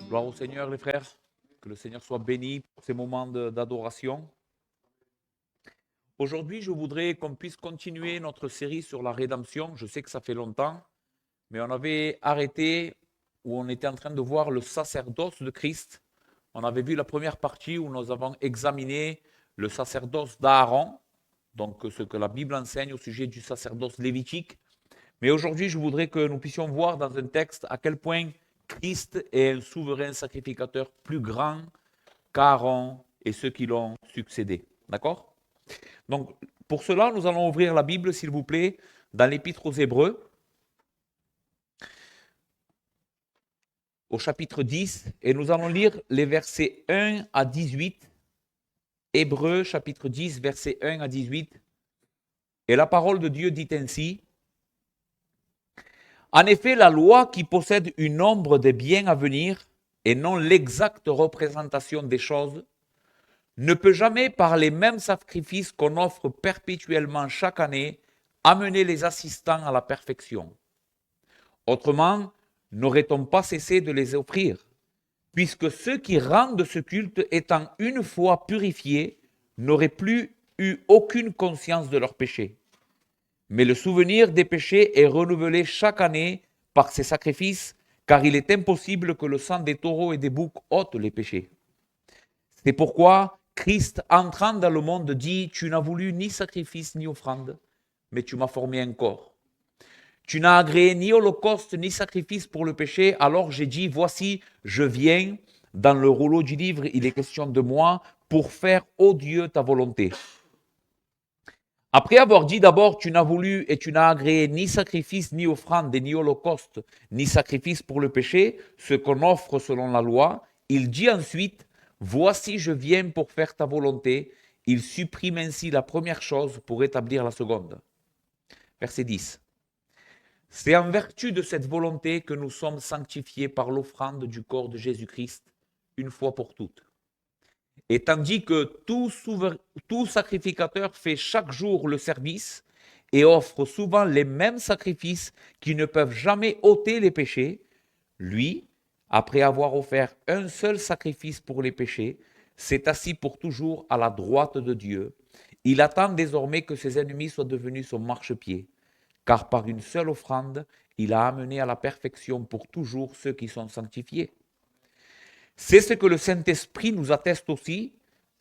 Gloire au Seigneur, les frères. Que le Seigneur soit béni pour ces moments d'adoration. Aujourd'hui, je voudrais qu'on puisse continuer notre série sur la rédemption. Je sais que ça fait longtemps, mais on avait arrêté où on était en train de voir le sacerdoce de Christ. On avait vu la première partie où nous avons examiné le sacerdoce d'Aaron, donc ce que la Bible enseigne au sujet du sacerdoce lévitique. Mais aujourd'hui, je voudrais que nous puissions voir dans un texte à quel point Christ est un souverain sacrificateur plus grand qu'Aaron et ceux qui l'ont succédé. D'accord? Donc, pour cela, nous allons ouvrir la Bible, s'il vous plaît, dans l'Épître aux Hébreux, au chapitre 10, et nous allons lire les versets 1 à 18. Hébreux, chapitre 10, versets 1 à 18. Et la parole de Dieu dit ainsi: En effet, la loi qui possède une ombre des biens à venir, et non l'exacte représentation des choses, ne peut jamais, par les mêmes sacrifices qu'on offre perpétuellement chaque année, amener les assistants à la perfection. Autrement, n'aurait-on pas cessé de les offrir, puisque ceux qui rendent ce culte étant une fois purifiés, n'auraient plus eu aucune conscience de leurs péchés. Mais le souvenir des péchés est renouvelé chaque année par ces sacrifices, car il est impossible que le sang des taureaux et des boucs ôte les péchés. C'est pourquoi Christ, entrant dans le monde, dit: Tu n'as voulu ni sacrifice ni offrande, mais tu m'as formé un corps. Tu n'as agréé ni holocauste ni sacrifice pour le péché, alors j'ai dit: Voici, je viens. Dans le rouleau du livre, il est question de moi pour faire, ô Dieu, ta volonté. Après avoir dit d'abord: Tu n'as voulu et tu n'as agréé ni sacrifice, ni offrande, ni holocauste, ni sacrifice pour le péché, ce qu'on offre selon la loi, il dit ensuite: Voici, je viens pour faire ta volonté. Il supprime ainsi la première chose pour établir la seconde. Verset 10. C'est en vertu de cette volonté que nous sommes sanctifiés par l'offrande du corps de Jésus-Christ, une fois pour toutes. Et tandis que tout sacrificateur fait chaque jour le service et offre souvent les mêmes sacrifices qui ne peuvent jamais ôter les péchés, lui, après avoir offert un seul sacrifice pour les péchés, s'est assis pour toujours à la droite de Dieu. Il attend désormais que ses ennemis soient devenus son marchepied, car par une seule offrande, il a amené à la perfection pour toujours ceux qui sont sanctifiés. C'est ce que le Saint-Esprit nous atteste aussi,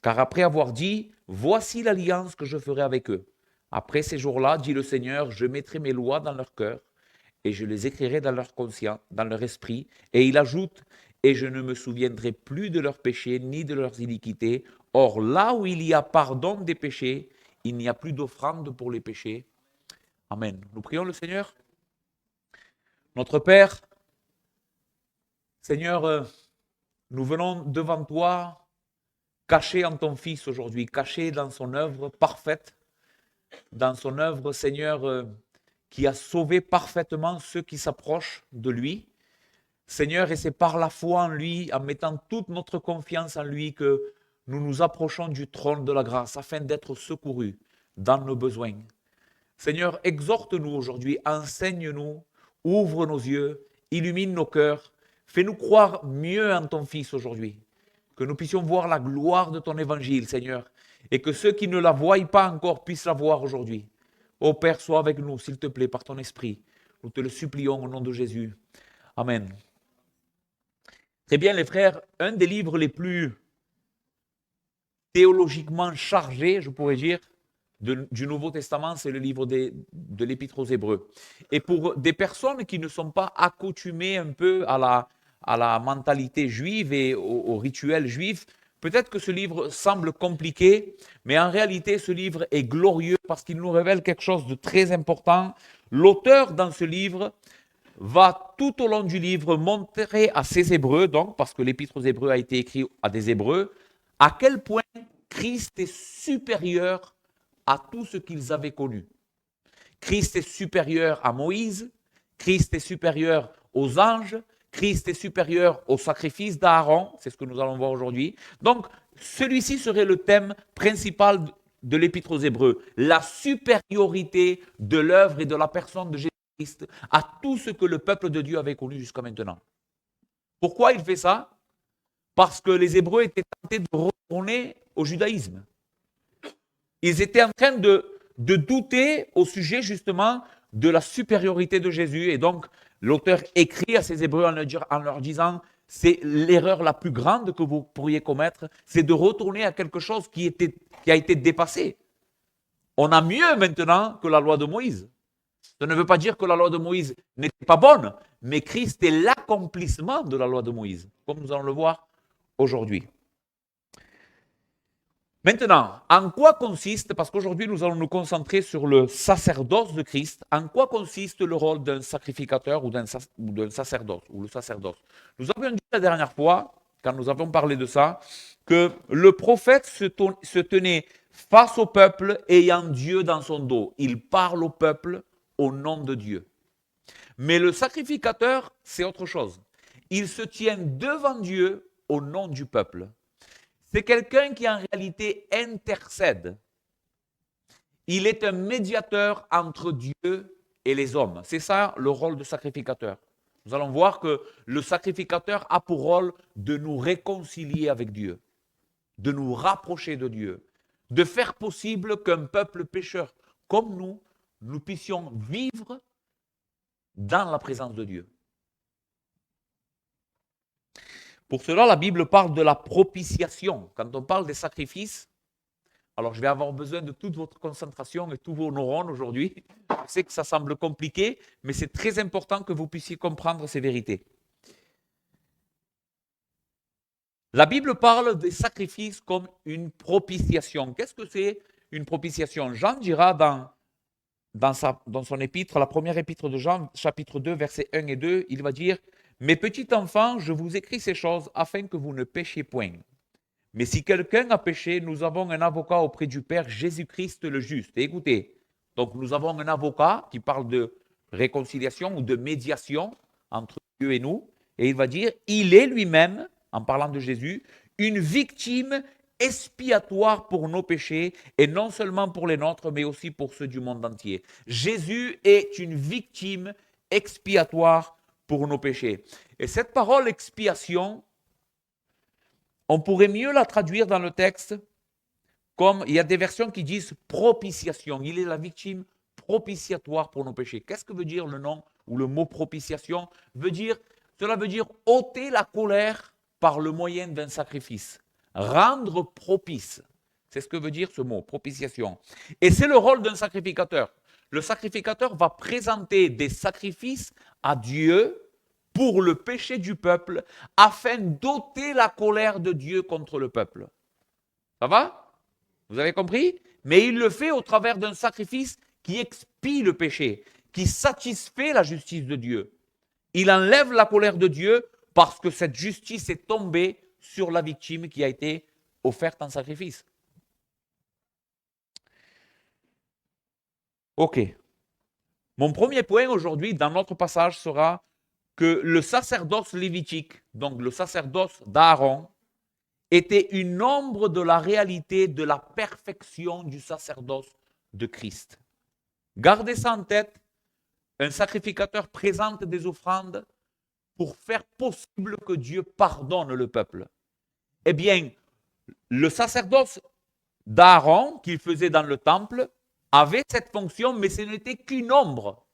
car après avoir dit: Voici l'alliance que je ferai avec eux. Après ces jours-là, dit le Seigneur, je mettrai mes lois dans leur cœur et je les écrirai dans leur conscience, dans leur esprit. Et il ajoute: Et je ne me souviendrai plus de leurs péchés ni de leurs iniquités. Or, là où il y a pardon des péchés, il n'y a plus d'offrande pour les péchés. Amen. Nous prions le Seigneur. Notre Père, Seigneur, nous venons devant toi, cachés en ton Fils aujourd'hui, cachés dans son œuvre parfaite, dans son œuvre, Seigneur, qui a sauvé parfaitement ceux qui s'approchent de lui. Seigneur, et c'est par la foi en lui, en mettant toute notre confiance en lui, que nous nous approchons du trône de la grâce afin d'être secourus dans nos besoins. Seigneur, exhorte-nous aujourd'hui, enseigne-nous, ouvre nos yeux, illumine nos cœurs, fais-nous croire mieux en ton Fils aujourd'hui, que nous puissions voir la gloire de ton évangile, Seigneur, et que ceux qui ne la voient pas encore puissent la voir aujourd'hui. Ô Père, sois avec nous, s'il te plaît, par ton esprit. Nous te le supplions au nom de Jésus. Amen. Très bien, les frères, un des livres les plus théologiquement chargés, je pourrais dire, du Nouveau Testament, c'est le livre de l'Épître aux Hébreux. Et pour des personnes qui ne sont pas accoutumées un peu à la mentalité juive et au rituel juif, peut-être que ce livre semble compliqué, mais en réalité, ce livre est glorieux parce qu'il nous révèle quelque chose de très important. L'auteur dans ce livre va tout au long du livre montrer à ses Hébreux, donc parce que l'Épître aux Hébreux a été écrit à des Hébreux, à quel point Christ est supérieur à tout ce qu'ils avaient connu. Christ est supérieur à Moïse, Christ est supérieur aux anges, Christ est supérieur au sacrifice d'Aaron, c'est ce que nous allons voir aujourd'hui. Donc, celui-ci serait le thème principal de l'Épître aux Hébreux, la supériorité de l'œuvre et de la personne de Jésus-Christ à tout ce que le peuple de Dieu avait connu jusqu'à maintenant. Pourquoi il fait ça? parce que les Hébreux étaient tentés de retourner au judaïsme. Ils étaient en train de douter au sujet justement de la supériorité de Jésus. Et donc, l'auteur écrit à ces Hébreux en leur disant, c'est l'erreur la plus grande que vous pourriez commettre, c'est de retourner à quelque chose qui a été dépassé. On a mieux maintenant que la loi de Moïse. Ça ne veut pas dire que la loi de Moïse n'était pas bonne, mais Christ est l'accomplissement de la loi de Moïse, comme nous allons le voir aujourd'hui. Maintenant, en quoi consiste, parce qu'aujourd'hui nous allons nous concentrer sur le sacerdoce de Christ, en quoi consiste le rôle d'un sacrificateur ou d'un sacerdoce, ou le sacerdoce. Nous avions dit la dernière fois, quand nous avons parlé de ça, que le prophète se tenait face au peuple ayant Dieu dans son dos. Il parle au peuple au nom de Dieu. Mais le sacrificateur, c'est autre chose. Il se tient devant Dieu au nom du peuple. C'est quelqu'un qui en réalité intercède. Il est un médiateur entre Dieu et les hommes. C'est ça le rôle de sacrificateur. Nous allons voir que le sacrificateur a pour rôle de nous réconcilier avec Dieu, de nous rapprocher de Dieu, de faire possible qu'un peuple pécheur comme nous puissions vivre dans la présence de Dieu. Pour cela, la Bible parle de la propitiation. Quand on parle des sacrifices, alors je vais avoir besoin de toute votre concentration et tous vos neurones aujourd'hui. Je sais que ça semble compliqué, mais c'est très important que vous puissiez comprendre ces vérités. La Bible parle des sacrifices comme une propitiation. Qu'est-ce que c'est une propitiation? Jean dira dans son épître, la première épître de Jean, chapitre 2, versets 1 et 2, il va dire « Mes petits enfants, je vous écris ces choses afin que vous ne péchiez point. Mais si quelqu'un a péché, nous avons un avocat auprès du Père, Jésus-Christ le juste. » Et écoutez, donc nous avons un avocat qui parle de réconciliation ou de médiation entre Dieu et nous. Et il va dire « Il est lui-même, en parlant de Jésus, une victime expiatoire pour nos péchés, et non seulement pour les nôtres, mais aussi pour ceux du monde entier. » Jésus est une victime expiatoire pour nos péchés. Et cette parole expiation, on pourrait mieux la traduire dans le texte comme, il y a des versions qui disent propitiation. Il est la victime propitiatoire pour nos péchés. Qu'est-ce que veut dire le nom ou le mot propitiation? Cela veut dire ôter la colère par le moyen d'un sacrifice. Rendre propice. C'est ce que veut dire ce mot, propitiation. Et c'est le rôle d'un sacrificateur. Le sacrificateur va présenter des sacrifices à Dieu pour le péché du peuple, afin d'ôter la colère de Dieu contre le peuple. Ça va? Vous avez compris? Mais il le fait au travers d'un sacrifice qui expie le péché, qui satisfait la justice de Dieu. Il enlève la colère de Dieu parce que cette justice est tombée sur la victime qui a été offerte en sacrifice. Ok. Mon premier point aujourd'hui dans notre passage sera que le sacerdoce lévitique, donc le sacerdoce d'Aaron, était une ombre de la réalité de la perfection du sacerdoce de Christ. Gardez ça en tête, un sacrificateur présente des offrandes pour faire possible que Dieu pardonne le peuple. Eh bien, le sacerdoce d'Aaron, qu'il faisait dans le temple, avait cette fonction, mais ce n'était qu'une ombre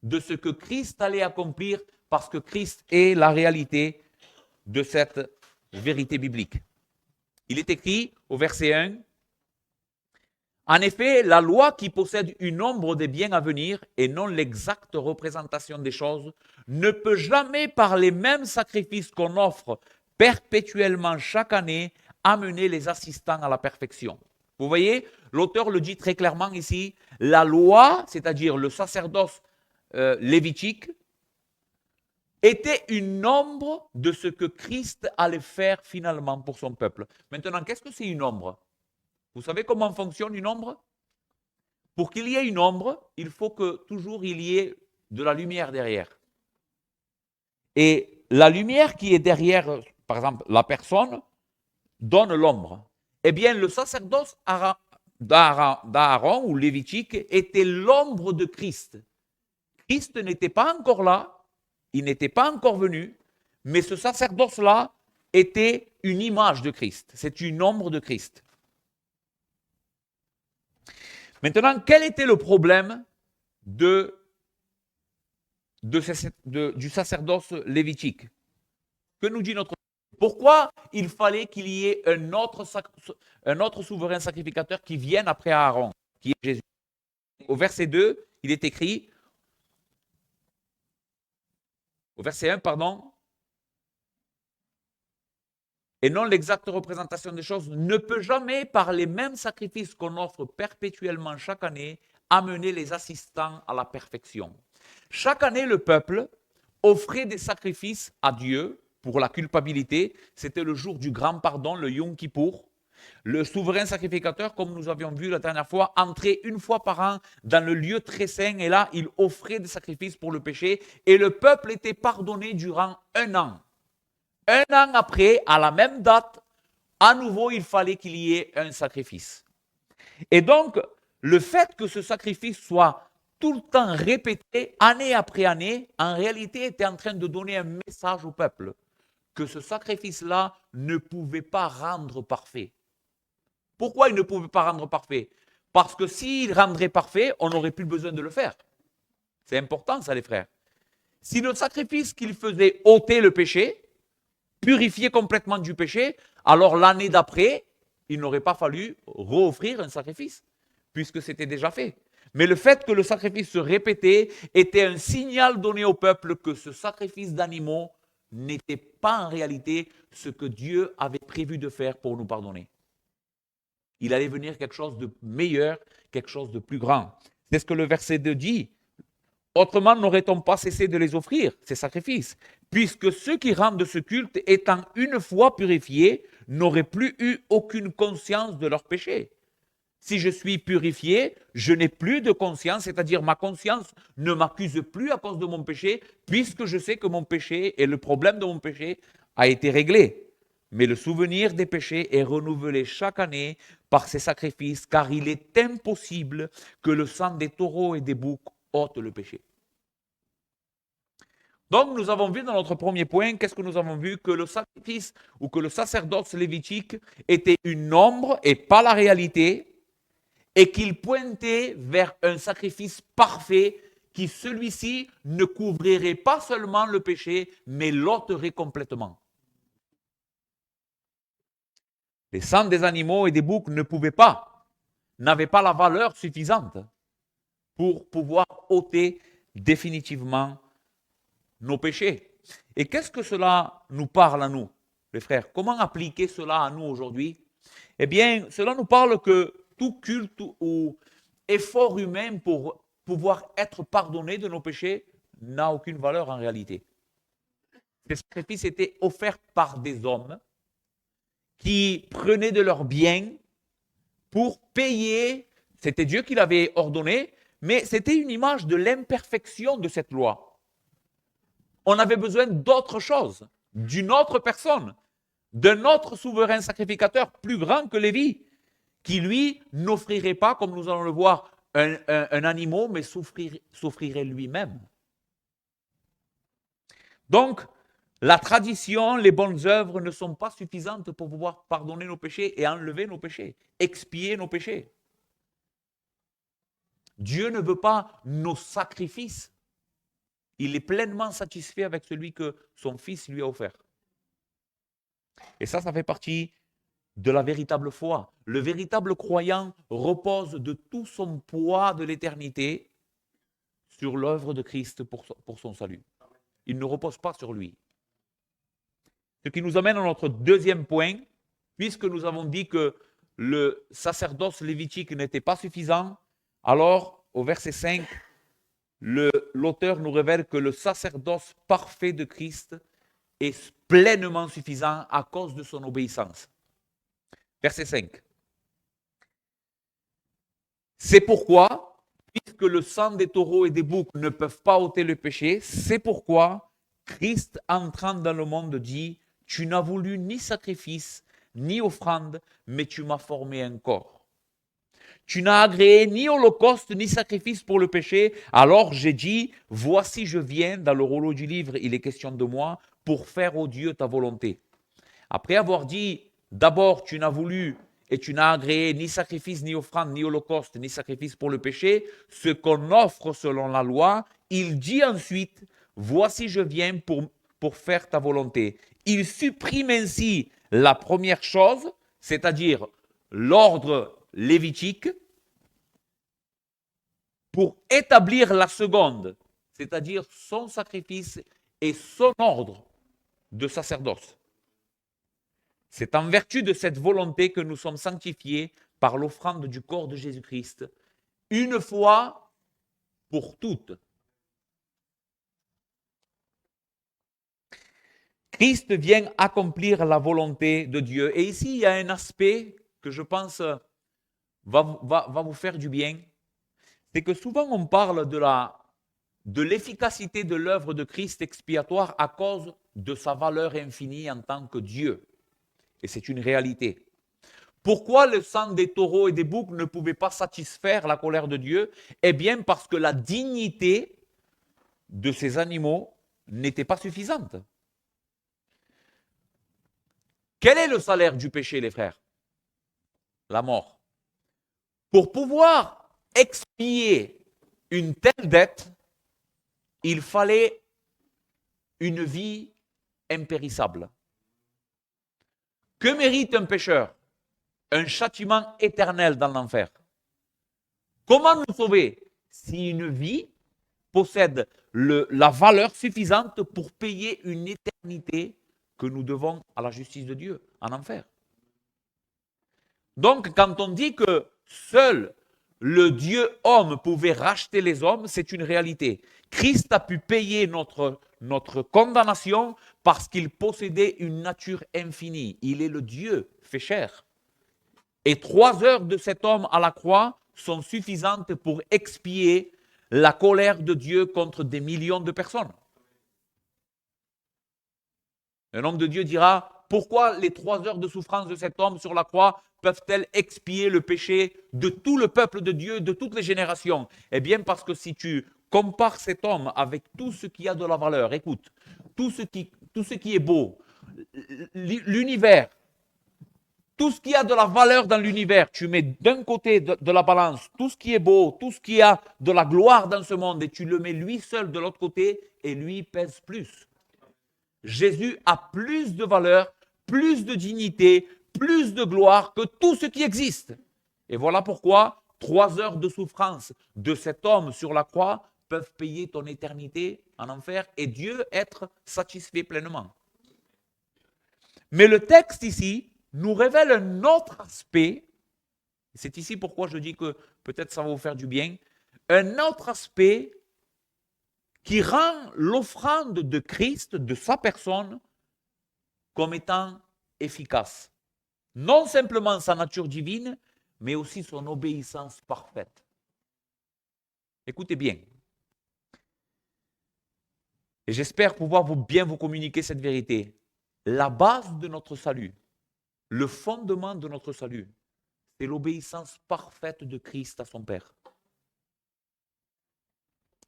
de ce que Christ allait accomplir, parce que Christ est la réalité de cette vérité biblique. Il est écrit au verset 1, « En effet, la loi qui possède une ombre des biens à venir et non l'exacte représentation des choses ne peut jamais, par les mêmes sacrifices qu'on offre perpétuellement chaque année, amener les assistants à la perfection. » Vous voyez, l'auteur le dit très clairement ici, la loi, c'est-à-dire le sacerdoce lévitique, était une ombre de ce que Christ allait faire finalement pour son peuple. Maintenant, qu'est-ce que c'est une ombre? Vous savez comment fonctionne une ombre? Pour qu'il y ait une ombre, il faut que toujours il y ait de la lumière derrière. Et la lumière qui est derrière, par exemple, la personne, donne l'ombre. Eh bien, le sacerdoce d'Aaron ou lévitique était l'ombre de Christ. Christ n'était pas encore là, il n'était pas encore venu, mais ce sacerdoce-là était une image de Christ. C'est une ombre de Christ. Maintenant, quel était le problème du sacerdoce lévitique? Que nous dit notre... Pourquoi il fallait qu'il y ait un autre souverain sacrificateur qui vienne après Aaron, qui est Jésus? Au verset 2, il est écrit, au verset 1, pardon, et non l'exacte représentation des choses, ne peut jamais, par les mêmes sacrifices qu'on offre perpétuellement chaque année, amener les assistants à la perfection. Chaque année, le peuple offrait des sacrifices à Dieu pour la culpabilité. C'était le jour du grand pardon, le Yom Kippour. Le souverain sacrificateur, comme nous avions vu la dernière fois, entrait une fois par an dans le lieu très saint et là, il offrait des sacrifices pour le péché et le peuple était pardonné durant 1 an. 1 an après, à la même date, à nouveau, il fallait qu'il y ait un sacrifice. Et donc, le fait que ce sacrifice soit tout le temps répété, année après année, en réalité, était en train de donner un message au peuple que ce sacrifice-là ne pouvait pas rendre parfait. Pourquoi il ne pouvait pas rendre parfait? Parce que s'il rendrait parfait, on n'aurait plus besoin de le faire. C'est important ça, les frères. Si le sacrifice qu'il faisait ôtait le péché, purifier complètement du péché, alors l'année d'après, il n'aurait pas fallu réoffrir un sacrifice, puisque c'était déjà fait. Mais le fait que le sacrifice se répétait était un signal donné au peuple que ce sacrifice d'animaux n'était pas en réalité ce que Dieu avait prévu de faire pour nous pardonner. Il allait venir quelque chose de meilleur, quelque chose de plus grand. C'est ce que le verset 2 dit. Autrement, n'aurait-on pas cessé de les offrir, ces sacrifices, puisque ceux qui rendent ce culte, étant une fois purifiés, n'auraient plus eu aucune conscience de leur péché. Si je suis purifié, je n'ai plus de conscience, c'est-à-dire ma conscience ne m'accuse plus à cause de mon péché, puisque je sais que mon péché et le problème de mon péché a été réglé. Mais le souvenir des péchés est renouvelé chaque année par ces sacrifices, car il est impossible que le sang des taureaux et des boucs ôte le péché. Donc, nous avons vu dans notre premier point, qu'est-ce que nous avons vu? Que le sacrifice ou que le sacerdoce lévitique était une ombre et pas la réalité, et qu'il pointait vers un sacrifice parfait qui, celui-ci, ne couvrirait pas seulement le péché, mais l'ôterait complètement. Les sangs des animaux et des boucs n'avaient pas la valeur suffisante pour pouvoir ôter définitivement nos péchés. Et qu'est-ce que cela nous parle à nous, les frères? Comment appliquer cela à nous aujourd'hui? Eh bien, cela nous parle que tout culte ou effort humain pour pouvoir être pardonné de nos péchés n'a aucune valeur en réalité. Ces sacrifices étaient offerts par des hommes qui prenaient de leurs biens pour payer. C'était Dieu qui l'avait ordonné, mais c'était une image de l'imperfection de cette loi. On avait besoin d'autre chose, d'une autre personne, d'un autre souverain sacrificateur plus grand que Lévi, qui lui n'offrirait pas, comme nous allons le voir, un animal, mais s'offrirait lui-même. Donc, la tradition, les bonnes œuvres ne sont pas suffisantes pour pouvoir pardonner nos péchés et enlever nos péchés, expier nos péchés. Dieu ne veut pas nos sacrifices. Il est pleinement satisfait avec celui que son Fils lui a offert. Et ça fait partie de la véritable foi. Le véritable croyant repose de tout son poids de l'éternité sur l'œuvre de Christ pour son salut. Il ne repose pas sur lui. Ce qui nous amène à notre deuxième point, puisque nous avons dit que le sacerdoce lévitique n'était pas suffisant, alors au verset 5, l'auteur nous révèle que le sacerdoce parfait de Christ est pleinement suffisant à cause de son obéissance. Verset 5. C'est pourquoi, puisque le sang des taureaux et des boucs ne peuvent pas ôter le péché, c'est pourquoi Christ, entrant dans le monde, dit « Tu n'as voulu ni sacrifice, ni offrande, mais tu m'as formé un corps. Tu n'as agréé ni holocauste, ni sacrifice pour le péché. Alors j'ai dit, voici je viens, dans le rouleau du livre, il est question de moi, pour faire, ô Dieu, ta volonté. » Après avoir dit, d'abord, tu n'as voulu et tu n'as agréé ni sacrifice, ni offrande, ni holocauste, ni sacrifice pour le péché, ce qu'on offre selon la loi, il dit ensuite, voici je viens pour faire ta volonté. Il supprime ainsi la première chose, c'est-à-dire l'ordre lévitique, pour établir la seconde, c'est-à-dire son sacrifice et son ordre de sacerdoce. C'est en vertu de cette volonté que nous sommes sanctifiés par l'offrande du corps de Jésus-Christ, une fois pour toutes. Christ vient accomplir la volonté de Dieu. Et ici, il y a un aspect que je pense va vous faire du bien. C'est que souvent on parle de l'efficacité de l'œuvre de Christ expiatoire à cause de sa valeur infinie en tant que Dieu. Et c'est une réalité. Pourquoi le sang des taureaux et des boucs ne pouvait pas satisfaire la colère de Dieu? Eh bien, parce que la dignité de ces animaux n'était pas suffisante. Quel est le salaire du péché, les frères? La mort. Pour pouvoir expier une telle dette, il fallait une vie impérissable. Que mérite un pécheur? Un châtiment éternel dans l'enfer. Comment nous sauver si une vie possède la valeur suffisante pour payer une éternité que nous devons à la justice de Dieu en enfer? Donc, quand on dit que seul le Dieu homme pouvait racheter les hommes, c'est une réalité. Christ a pu payer notre condamnation parce qu'il possédait une nature infinie. Il est le Dieu fait chair. Et 3 heures de cet homme à la croix sont suffisantes pour expier la colère de Dieu contre des millions de personnes. Un homme de Dieu dira, pourquoi les 3 heures de souffrance de cet homme sur la croix peuvent-elles expier le péché de tout le peuple de Dieu, de toutes les générations? Eh bien, parce que si tu compares cet homme avec tout ce qui a de la valeur, écoute, tout ce qui est beau, l'univers, tout ce qui a de la valeur dans l'univers, tu mets d'un côté de la balance tout ce qui est beau, tout ce qui a de la gloire dans ce monde, et tu le mets lui seul de l'autre côté, et lui pèse plus. Jésus a plus de valeur, plus de dignité, plus de gloire que tout ce qui existe. Et voilà pourquoi 3 heures de souffrance de cet homme sur la croix peuvent payer ton éternité en enfer et Dieu être satisfait pleinement. Mais le texte ici nous révèle un autre aspect, c'est ici pourquoi je dis que peut-être ça va vous faire du bien, un autre aspect qui rend l'offrande de Christ, de sa personne, comme étant efficace. Non simplement sa nature divine, mais aussi son obéissance parfaite. Écoutez bien. Et j'espère pouvoir bien vous communiquer cette vérité. La base de notre salut, le fondement de notre salut, c'est l'obéissance parfaite de Christ à son Père.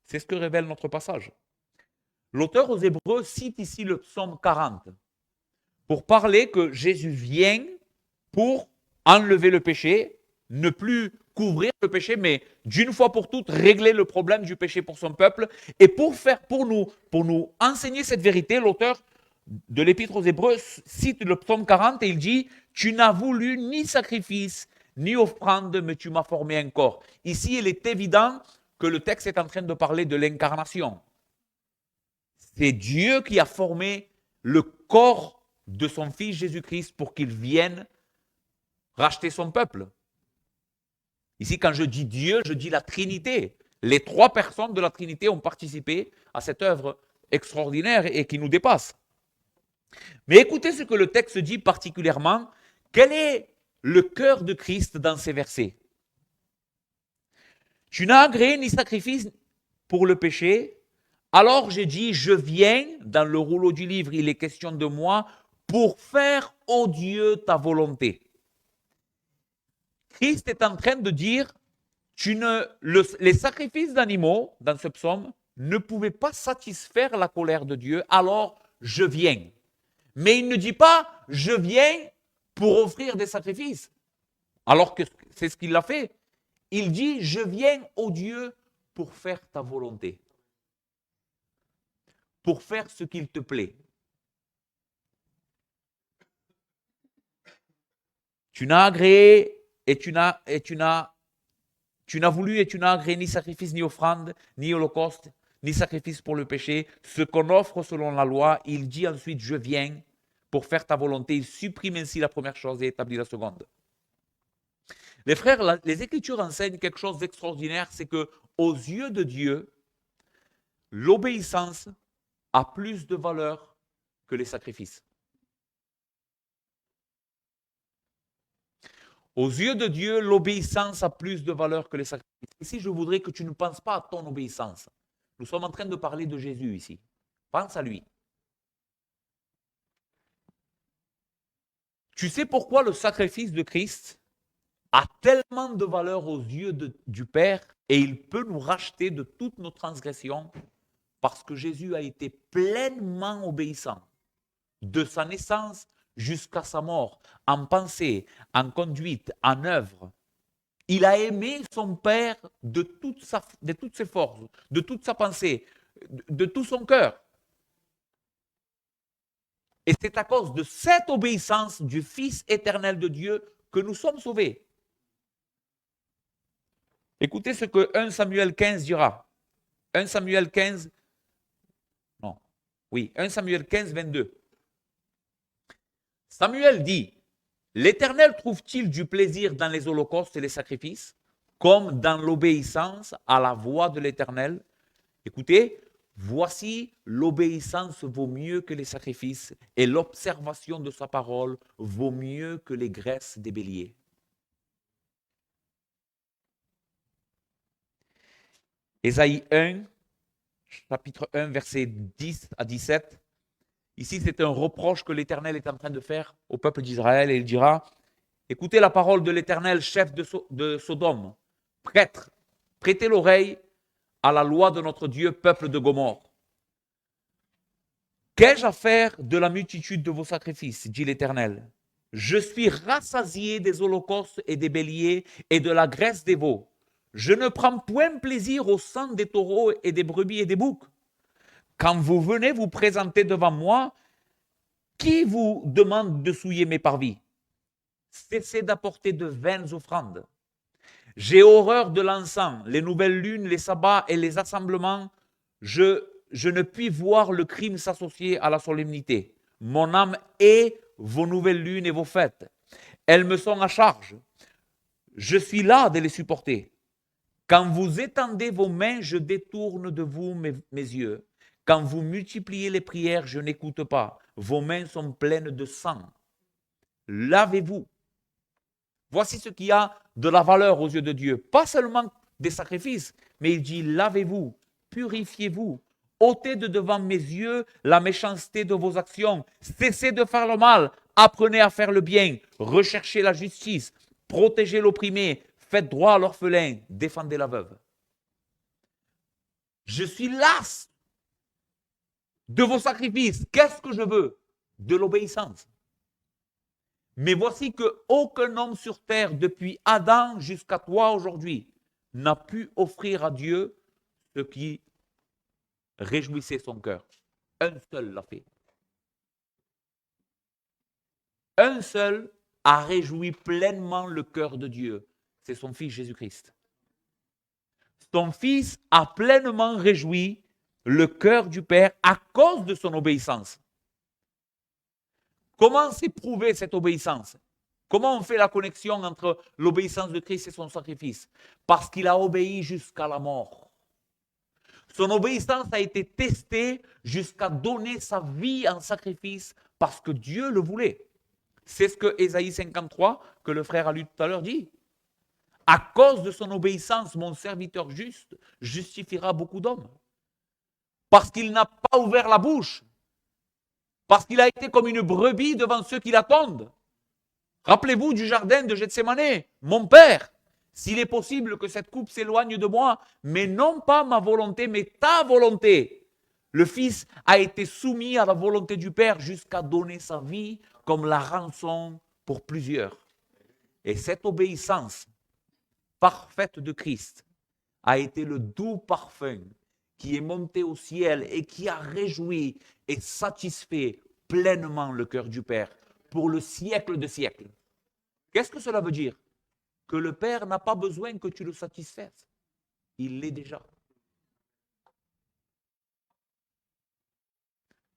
C'est ce que révèle notre passage. L'auteur aux Hébreux cite ici le psaume 40 pour parler que Jésus vient pour enlever le péché, ne plus couvrir le péché, mais d'une fois pour toutes régler le problème du péché pour son peuple. Et pour nous enseigner cette vérité, l'auteur de l'Épître aux Hébreux cite le psaume 40 et il dit « Tu n'as voulu ni sacrifice, ni offrande, mais tu m'as formé un corps. » Ici, il est évident que le texte est en train de parler de l'incarnation. C'est Dieu qui a formé le corps de son Fils Jésus-Christ pour qu'il vienne racheter son peuple. Ici, quand je dis Dieu, je dis la Trinité. Les 3 personnes de la Trinité ont participé à cette œuvre extraordinaire et qui nous dépasse. Mais écoutez ce que le texte dit particulièrement. Quel est le cœur de Christ dans ces versets? Tu n'as agréé ni sacrifice pour le péché. Alors j'ai dit, je viens, dans le rouleau du livre, il est question de moi, pour faire, ô Dieu, ta volonté. Christ est en train de dire, les sacrifices d'animaux, dans ce psaume, ne pouvaient pas satisfaire la colère de Dieu, alors je viens. Mais il ne dit pas, je viens pour offrir des sacrifices. Alors que c'est ce qu'il a fait. Il dit, je viens, ô Dieu, pour faire ta volonté. Pour faire ce qu'il te plaît. Tu n'as agréé tu n'as voulu et tu n'as agréé ni sacrifice, ni offrande, ni holocauste, ni sacrifice pour le péché. Ce qu'on offre selon la loi, il dit ensuite, je viens pour faire ta volonté. Il supprime ainsi la première chose et établit la seconde. Les frères, les Écritures enseignent quelque chose d'extraordinaire, c'est que aux yeux de Dieu, l'obéissance a plus de valeur que les sacrifices. Aux yeux de Dieu, l'obéissance a plus de valeur que les sacrifices. Ici, je voudrais que tu ne penses pas à ton obéissance. Nous sommes en train de parler de Jésus ici. Pense à lui. Tu sais pourquoi le sacrifice de Christ a tellement de valeur aux yeux du Père et il peut nous racheter de toutes nos transgressions parce que Jésus a été pleinement obéissant de sa naissance jusqu'à sa mort, en pensée, en conduite, en œuvre. Il a aimé son Père de toutes ses forces, de toute sa pensée, de tout son cœur. Et c'est à cause de cette obéissance du Fils éternel de Dieu que nous sommes sauvés. Écoutez ce que 1 Samuel 15 dira. 1 Samuel 15, 22. Samuel dit, l'Éternel trouve-t-il du plaisir dans les holocaustes et les sacrifices, comme dans l'obéissance à la voix de l'Éternel? Écoutez, voici l'obéissance vaut mieux que les sacrifices et l'observation de sa parole vaut mieux que les graisses des béliers. Ésaïe 1, chapitre 1, versets 10 à 17. Ici, c'est un reproche que l'Éternel est en train de faire au peuple d'Israël et il dira, écoutez la parole de l'Éternel, chef de Sodome, prêtre, prêtez l'oreille à la loi de notre Dieu, peuple de Gomorrhe. Qu'ai-je à faire de la multitude de vos sacrifices, dit l'Éternel? Je suis rassasié des holocaustes et des béliers et de la graisse des veaux. Je ne prends point plaisir au sang des taureaux et des brebis et des boucs. Quand vous venez vous présenter devant moi, qui vous demande de souiller mes parvis? Cessez d'apporter de vaines offrandes. J'ai horreur de l'encens, les nouvelles lunes, les sabbats et les assemblements. Je ne puis voir le crime s'associer à la solennité. Mon âme hait vos nouvelles lunes et vos fêtes. Elles me sont à charge. Je suis là de les supporter. Quand vous étendez vos mains, je détourne de vous mes yeux. Quand vous multipliez les prières, je n'écoute pas. Vos mains sont pleines de sang. Lavez-vous. Voici ce qui a de la valeur aux yeux de Dieu. Pas seulement des sacrifices, mais il dit lavez-vous, purifiez-vous, ôtez de devant mes yeux la méchanceté de vos actions. Cessez de faire le mal, apprenez à faire le bien, recherchez la justice, protégez l'opprimé, faites droit à l'orphelin, défendez la veuve. Je suis las de vos sacrifices. Qu'est-ce que je veux? De l'obéissance. Mais voici qu'aucun homme sur terre, depuis Adam jusqu'à toi aujourd'hui, n'a pu offrir à Dieu ce qui réjouissait son cœur. Un seul l'a fait. Un seul a réjoui pleinement le cœur de Dieu. C'est son Fils Jésus-Christ. Son Fils a pleinement réjoui le cœur du Père à cause de son obéissance. Comment s'est prouvée cette obéissance? Comment on fait la connexion entre l'obéissance de Christ et son sacrifice? Parce qu'il a obéi jusqu'à la mort. Son obéissance a été testée jusqu'à donner sa vie en sacrifice parce que Dieu le voulait. C'est ce que Ésaïe 53, que le frère a lu tout à l'heure, dit. À cause de son obéissance, mon serviteur juste justifiera beaucoup d'hommes. Parce qu'il n'a pas ouvert la bouche. Parce qu'il a été comme une brebis devant ceux qui l'attendent. Rappelez-vous du jardin de Gethsémane. Mon Père, s'il est possible que cette coupe s'éloigne de moi, mais non pas ma volonté, mais ta volonté. Le Fils a été soumis à la volonté du Père jusqu'à donner sa vie comme la rançon pour plusieurs. Et cette obéissance parfaite de Christ a été le doux parfum qui est monté au ciel et qui a réjoui et satisfait pleinement le cœur du Père pour le siècle de siècles. Qu'est-ce que cela veut dire? Que le Père n'a pas besoin que tu le satisfaises. Il l'est déjà.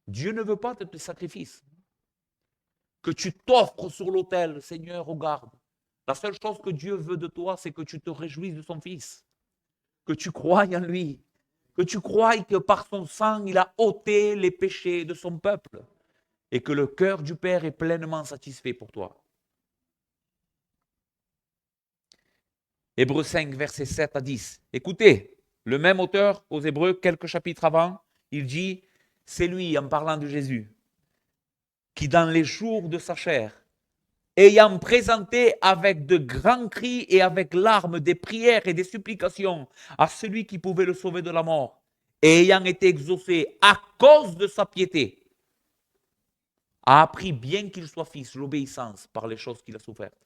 Dieu ne veut pas de tes sacrifices. Que tu t'offres sur l'autel, Seigneur, regarde. La seule chose que Dieu veut de toi, c'est que tu te réjouisses de son Fils. Que tu croies en lui. Que tu croies que par son sang, il a ôté les péchés de son peuple. Et que le cœur du Père est pleinement satisfait pour toi. Hébreux 5, versets 7 à 10. Écoutez, le même auteur aux Hébreux, quelques chapitres avant, il dit, c'est lui, en parlant de Jésus, qui dans les jours de sa chair, ayant présenté avec de grands cris et avec larmes des prières et des supplications à celui qui pouvait le sauver de la mort, et ayant été exaucé à cause de sa piété, a appris, bien qu'il soit fils, l'obéissance par les choses qu'il a souffertes.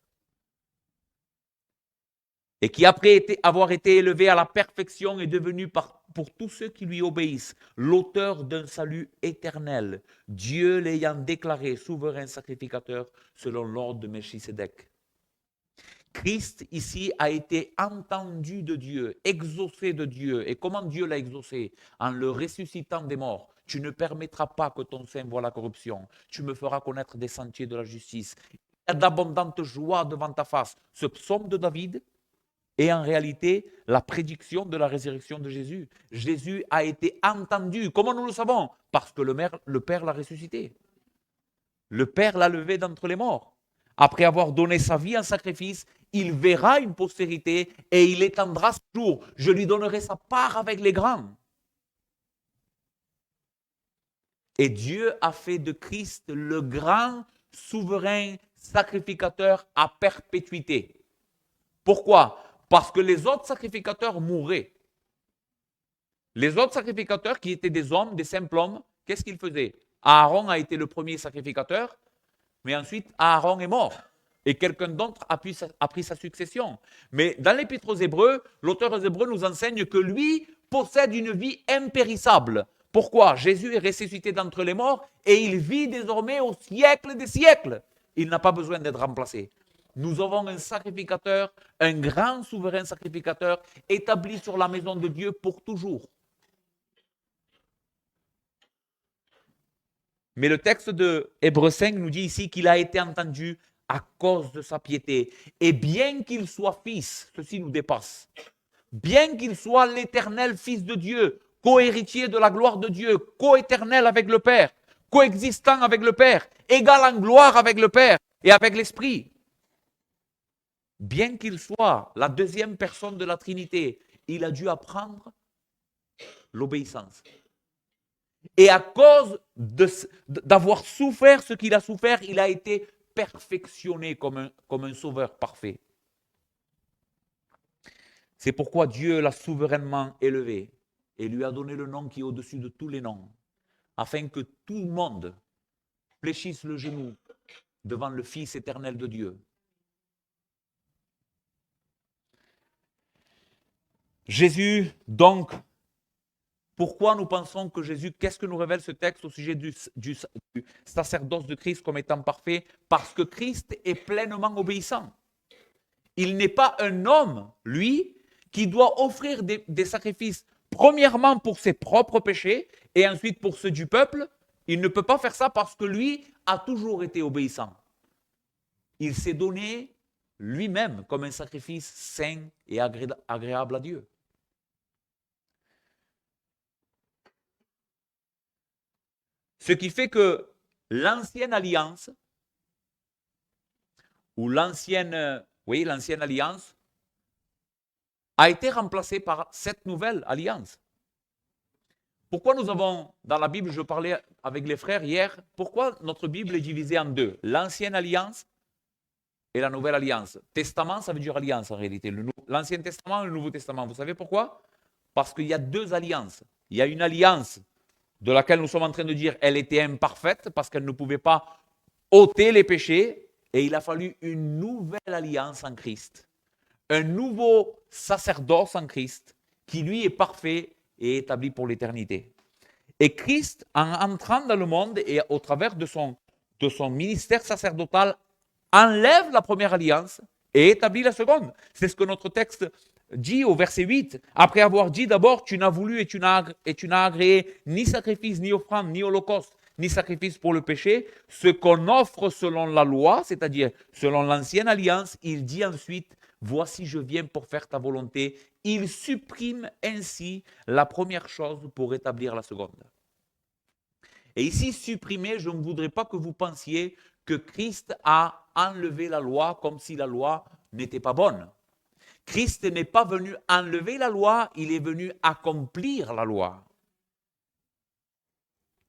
Et qui, après avoir été élevé à la perfection, est devenu pour tous ceux qui lui obéissent l'auteur d'un salut éternel, Dieu l'ayant déclaré souverain sacrificateur selon l'ordre de Melchisédek. Christ ici a été entendu de Dieu, exaucé de Dieu. Et comment Dieu l'a exaucé? En le ressuscitant des morts. Tu ne permettras pas que ton sein voie la corruption. Tu me feras connaître des sentiers de la justice. Il y a d'abondantes joies devant ta face. Ce psaume de David est en réalité la prédiction de la résurrection de Jésus. Jésus a été entendu. Comment nous le savons? Parce que le Père l'a ressuscité. Le Père l'a levé d'entre les morts. Après avoir donné sa vie en sacrifice, il verra une postérité et il étendra ce jour. Je lui donnerai sa part avec les grands. Et Dieu a fait de Christ le grand souverain sacrificateur à perpétuité. Pourquoi? Parce que les autres sacrificateurs mouraient. Les autres sacrificateurs qui étaient des hommes, des simples hommes, qu'est-ce qu'ils faisaient? Aaron a été le premier sacrificateur, mais ensuite Aaron est mort. Et quelqu'un d'autre a pris sa succession. Mais dans l'Épître aux Hébreux, l'auteur aux Hébreux nous enseigne que lui possède une vie impérissable. Pourquoi? Jésus est ressuscité d'entre les morts et il vit désormais au siècle des siècles. Il n'a pas besoin d'être remplacé. Nous avons un sacrificateur, un grand souverain sacrificateur, établi sur la maison de Dieu pour toujours. Mais le texte de Hébreux 5 nous dit ici qu'il a été entendu à cause de sa piété. Et bien qu'il soit fils, ceci nous dépasse, bien qu'il soit l'éternel Fils de Dieu, co-héritier de la gloire de Dieu, co-éternel avec le Père, coexistant avec le Père, égal en gloire avec le Père et avec l'Esprit, bien qu'il soit la deuxième personne de la Trinité, il a dû apprendre l'obéissance. Et à cause d'avoir souffert ce qu'il a souffert, il a été perfectionné comme un sauveur parfait. C'est pourquoi Dieu l'a souverainement élevé et lui a donné le nom qui est au-dessus de tous les noms, afin que tout le monde fléchisse le genou devant le Fils éternel de Dieu. Jésus, donc, pourquoi nous pensons que Jésus, qu'est-ce que nous révèle ce texte au sujet du sacerdoce de Christ comme étant parfait? Parce que Christ est pleinement obéissant. Il n'est pas un homme, lui, qui doit offrir des sacrifices, premièrement pour ses propres péchés et ensuite pour ceux du peuple. Il ne peut pas faire ça parce que lui a toujours été obéissant. Il s'est donné lui-même comme un sacrifice saint et agréable à Dieu. Ce qui fait que l'ancienne alliance, ou l'ancienne alliance, a été remplacée par cette nouvelle alliance. Pourquoi nous avons, dans la Bible, je parlais avec les frères hier, pourquoi notre Bible est divisée en deux? L'ancienne alliance et la nouvelle alliance. Testament, ça veut dire alliance en réalité. L'Ancien Testament et le Nouveau Testament. Vous savez pourquoi? Parce qu'il y a deux alliances. Il y a une alliance de laquelle nous sommes en train de dire elle était imparfaite parce qu'elle ne pouvait pas ôter les péchés, et il a fallu une nouvelle alliance en Christ, un nouveau sacerdoce en Christ qui lui est parfait et établi pour l'éternité. Et Christ, en entrant dans le monde et au travers de son ministère sacerdotal, enlève la première alliance et établit la seconde. C'est ce que notre texte dit au verset 8. Après avoir dit d'abord, tu n'as voulu et tu n'as agréé ni sacrifice, ni offrande, ni holocauste, ni sacrifice pour le péché, ce qu'on offre selon la loi, c'est-à-dire selon l'ancienne alliance, il dit ensuite, voici je viens pour faire ta volonté. Il supprime ainsi la première chose pour établir la seconde. Et ici, supprimer, je ne voudrais pas que vous pensiez que Christ a enlevé la loi comme si la loi n'était pas bonne. Christ n'est pas venu enlever la loi, il est venu accomplir la loi.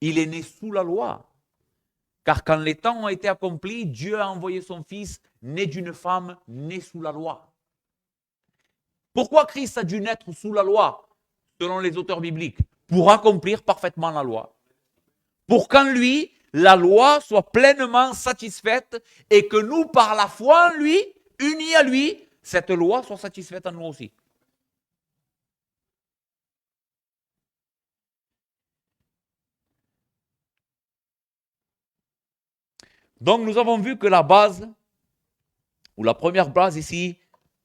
Il est né sous la loi. Car quand les temps ont été accomplis, Dieu a envoyé son Fils, né d'une femme, né sous la loi. Pourquoi Christ a dû naître sous la loi, selon les auteurs bibliques? Pour accomplir parfaitement la loi. Pour qu'en lui, la loi soit pleinement satisfaite et que nous, par la foi en lui, unis à lui, cette loi soit satisfaite en nous aussi. Donc nous avons vu que la base, ou la première base ici,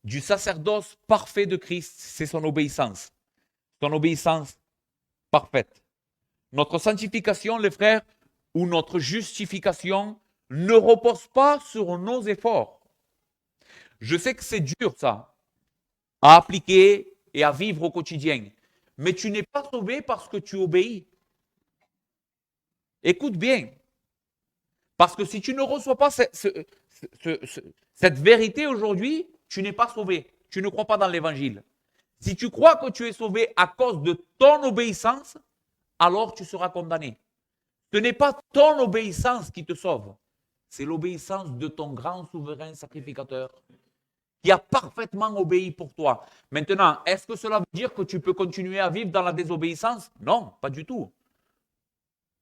du sacerdoce parfait de Christ, c'est son obéissance. Son obéissance parfaite. Notre sanctification, les frères, ou notre justification ne repose pas sur nos efforts. Je sais que c'est dur ça, à appliquer et à vivre au quotidien. Mais tu n'es pas sauvé parce que tu obéis. Écoute bien. Parce que si tu ne reçois pas cette vérité aujourd'hui, tu n'es pas sauvé. Tu ne crois pas dans l'évangile. Si tu crois que tu es sauvé à cause de ton obéissance, alors tu seras condamné. Ce n'est pas ton obéissance qui te sauve. C'est l'obéissance de ton grand souverain sacrificateur qui a parfaitement obéi pour toi. Maintenant, est-ce que cela veut dire que tu peux continuer à vivre dans la désobéissance? Non, pas du tout.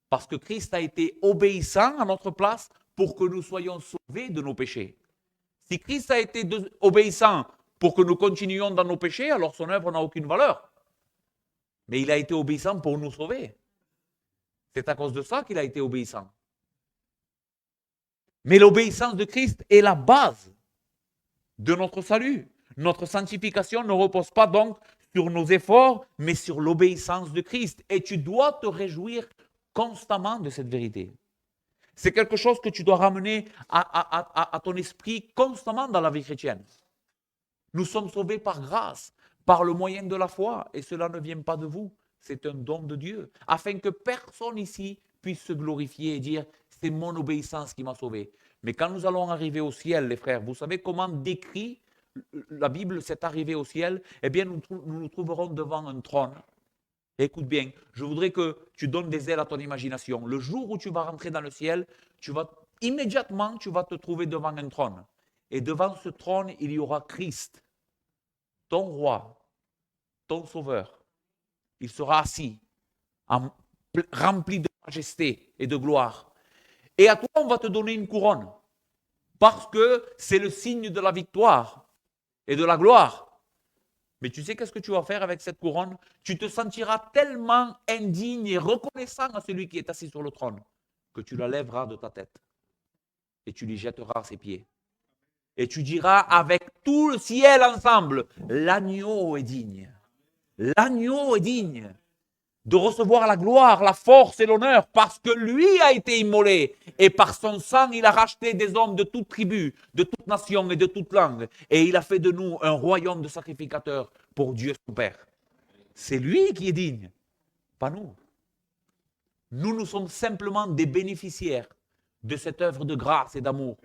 Parce que Christ a été obéissant à notre place pour que nous soyons sauvés de nos péchés. Si Christ a été obéissant pour que nous continuions dans nos péchés, alors son œuvre n'a aucune valeur. Mais il a été obéissant pour nous sauver. C'est à cause de ça qu'il a été obéissant. Mais l'obéissance de Christ est la base de notre salut. Notre sanctification ne repose pas donc sur nos efforts, mais sur l'obéissance de Christ. Et tu dois te réjouir constamment de cette vérité. C'est quelque chose que tu dois ramener à ton esprit constamment dans la vie chrétienne. Nous sommes sauvés par grâce, par le moyen de la foi, et cela ne vient pas de vous, c'est un don de Dieu, afin que personne ici puisse se glorifier et dire « c'est mon obéissance qui m'a sauvé ». Mais quand nous allons arriver au ciel, les frères, vous savez comment décrit la Bible cette arrivée au ciel? Eh bien, nous nous trouverons devant un trône. Écoute bien, je voudrais que tu donnes des ailes à ton imagination. Le jour où tu vas rentrer dans le ciel, immédiatement, tu vas te trouver devant un trône. Et devant ce trône, il y aura Christ, ton roi, ton sauveur. Il sera assis, rempli de majesté et de gloire. Et à toi, on va te donner une couronne. Parce que c'est le signe de la victoire et de la gloire. Mais tu sais qu'est-ce que tu vas faire avec cette couronne? Tu te sentiras tellement indigne et reconnaissant à celui qui est assis sur le trône que tu la lèveras de ta tête et tu lui jetteras à ses pieds. Et tu diras avec tout le ciel ensemble, l'agneau est digne. L'agneau est digne de recevoir la gloire, la force et l'honneur parce que lui a été immolé et par son sang il a racheté des hommes de toute tribu, de toute nation et de toute langue et il a fait de nous un royaume de sacrificateurs pour Dieu son Père. C'est lui qui est digne, pas nous. Nous sommes simplement des bénéficiaires de cette œuvre de grâce et d'amour.